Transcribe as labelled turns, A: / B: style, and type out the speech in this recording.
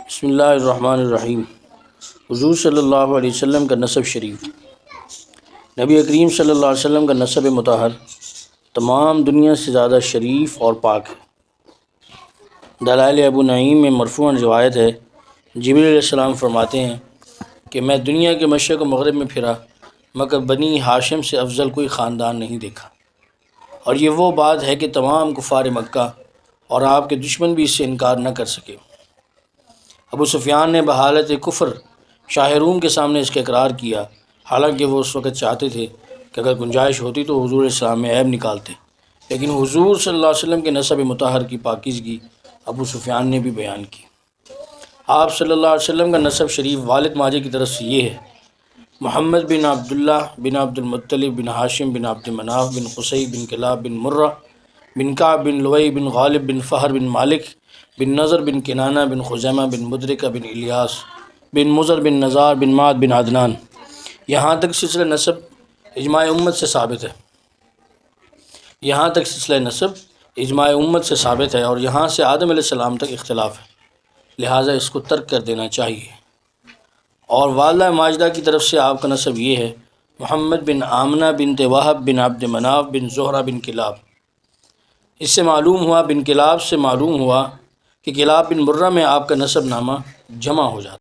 A: بسم اللہ الرحمن الرحیم۔ حضور صلی اللہ علیہ وسلم کا نسب شریف۔ نبی کریم صلی اللہ علیہ وسلم کا نسب مطہر تمام دنیا سے زیادہ شریف اور پاک ہے۔ دلائل ابو نعیم میں مرفوعاً روایت ہے، جبریل علیہ السلام فرماتے ہیں کہ میں دنیا کے مشرق و مغرب میں پھرا مگر بنی ہاشم سے افضل کوئی خاندان نہیں دیکھا، اور یہ وہ بات ہے کہ تمام کفار مکہ اور آپ کے دشمن بھی اس سے انکار نہ کر سکے۔ ابو سفیان نے بحالت کفر شاہ روم کے سامنے اس کا اقرار کیا، حالانکہ وہ اس وقت چاہتے تھے کہ اگر گنجائش ہوتی تو حضور علیہ السلام میں عیب نکالتے، لیکن حضور صلی اللہ علیہ وسلم کے نسب مطہر کی پاکیزگی ابو سفیان نے بھی بیان کی۔ آپ صلی اللہ علیہ وسلم کا نسب شریف والد ماجد کی طرف سے یہ ہے: محمد بن عبداللہ بن عبد المطلب بن ہاشم بن عبد مناف بن قصی بن کلاب بن مرہ بن کعب بن لؤی بن غالب بن فہر بن مالک بن نضر بن کنانہ بن خزیمہ بن مدرکہ بن الیاس بن مضر بن نزار بن معد بن عدنان۔ یہاں تک سلسلہ نسب اجماع امت سے ثابت ہے، اور یہاں سے آدم علیہ السلام تک اختلاف ہے، لہٰذا اس کو ترک کر دینا چاہیے۔ اور والدہ ماجدہ کی طرف سے آپ کا نسب یہ ہے: محمد بن آمنہ بنت وہب بن عبد مناف بن زہرہ بن کلاب۔ اس سے معلوم ہوا، بن کلاب سے معلوم ہوا کہ کلاب بن مرہ میں آپ کا نسب نامہ جمع ہو جاتا ہے۔